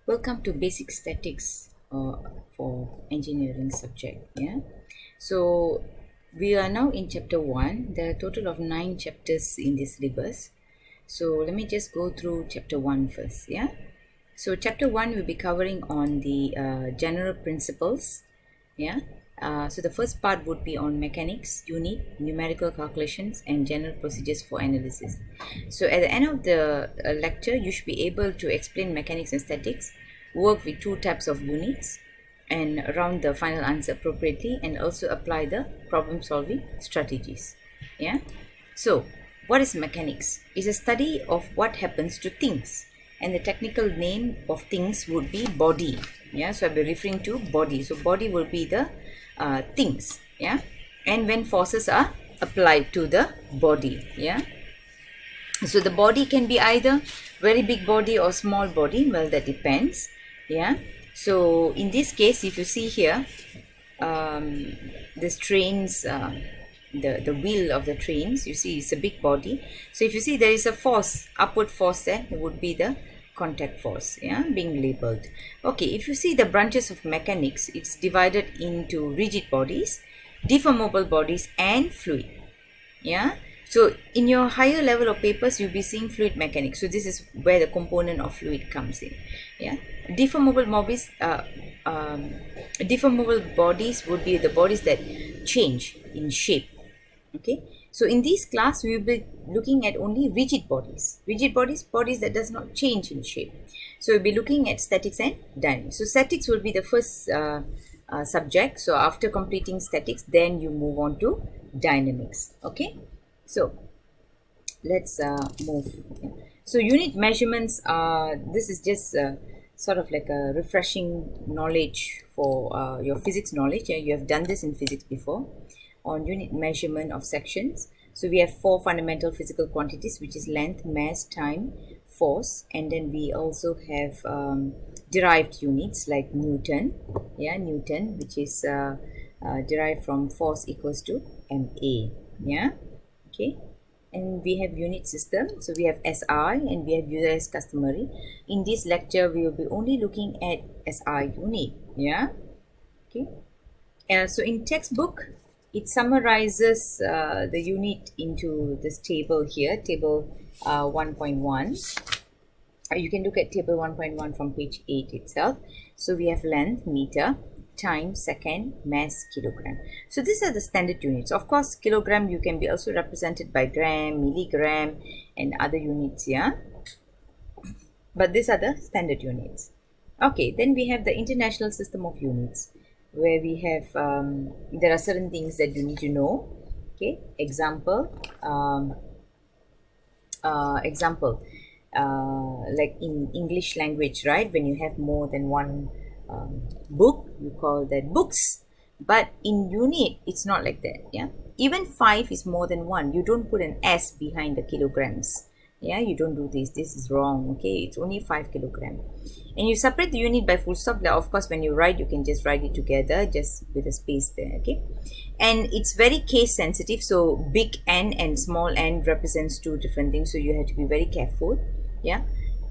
Welcome to basic statics for engineering subject. Yeah, so we are now in chapter 1. There are a total of 9 chapters in this syllabus. So let me just go through chapter 1 first. Yeah, so chapter 1 will be covering on the general principles. Yeah, so the first part would be on mechanics, unit, numerical calculations, and general procedures for analysis. So at the end of the lecture, you should be able to explain mechanics and statics, work with two types of units, and round the final answer appropriately, and also apply the problem solving strategies. Yeah, so what is mechanics? It's a study of what happens to things, and the technical name of things would be body. Yeah, so I'll be referring to body. So body will be the things. Yeah, and when forces are applied to the body. Yeah, so the body can be either very big body or small body. Well, that depends. Yeah, so in this case, if you see here, this trains the wheel of the trains, you see it's a big body. So if you see there is a force, upward force, there it would be the contact force, yeah, being labeled. Okay, if you see the branches of mechanics, it's divided into rigid bodies, deformable bodies, and fluid. Yeah, so in your higher level of papers, you'll be seeing fluid mechanics. So this is where the component of fluid comes in. Yeah, deformable bodies deformable bodies would be the bodies that change in shape. Okay, so in this class we will be looking at only rigid bodies, bodies that does not change in shape. So we'll be looking at statics and dynamics. So statics will be the first subject. So after completing statics, then you move on to dynamics. Okay, so let's move. So unit measurements, this is just sort of like a refreshing knowledge for your physics knowledge. You have done this in physics before on unit measurement of sections. So we have 4 fundamental physical quantities, which is length, mass, time, force, and then we also have derived units like Newton. Yeah, Newton, which is derived from force equals to MA. Yeah, okay. And we have unit system. So we have SI and we have user as customary. In this lecture, we will be only looking at SI unit. Yeah, okay. So in textbook, it summarizes the unit into this table here, table 1.1. You can look at table 1.1 from page 8 itself. So we have length, meter, time, second, mass, kilogram. So these are the standard units. Of course, kilogram you can be also represented by gram, milligram, and other units. Yeah, but these are the standard units. Okay, then we have the international system of units, where we have there are certain things that you need to know. Okay, example, like in English language, right? When you have more than one book, you call that books. But in unit, it's not like that. Yeah, even 5 is more than 1. You don't put an S behind the kilograms. Yeah, you don't do this. This is wrong. Okay, it's only 5 kilogram. And you separate the unit by full stop. Of course, when you write, you can just write it together, just with a space there. Okay, and it's very case sensitive. So big N and small n represents 2 different things. So you have to be very careful. Yeah,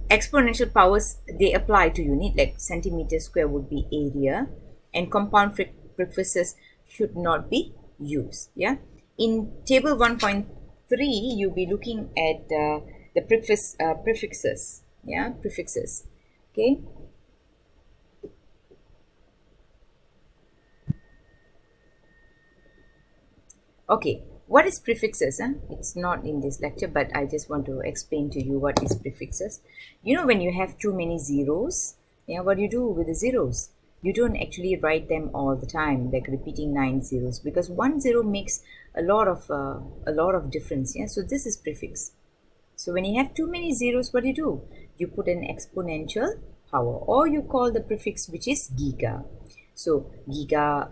exponential powers, they apply to unit, like centimeter square would be area, and compound prefixes should not be used. Yeah, in table 1.3, you'll be looking at the prefixes. Yeah, prefixes. Okay, okay, what is prefixes? It's not in this lecture, but I just want to explain to you what is prefixes. You know, when you have too many zeros, yeah, what do you do with the zeros? You don't actually write them all the time, like repeating 9 zeros, because 1 zero makes a lot of difference. Yeah, so this is prefix. So when you have too many zeros, what do? You put an exponential power, or you call the prefix, which is giga. So giga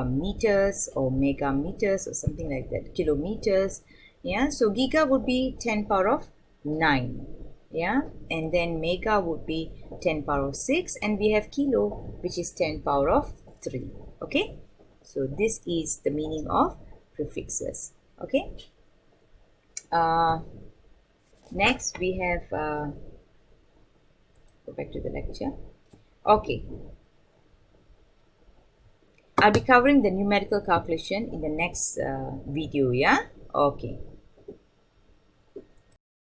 meters or mega meters or something like that, kilometers. Yeah, so giga would be 10 power of 9. Yeah, and then mega would be 10 power of 6, and we have kilo, which is 10 power of 3. Okay, so this is the meaning of prefixes. Okay, next we have back to the lecture. Okay. I'll be covering the numerical calculation in the next video, yeah? Okay.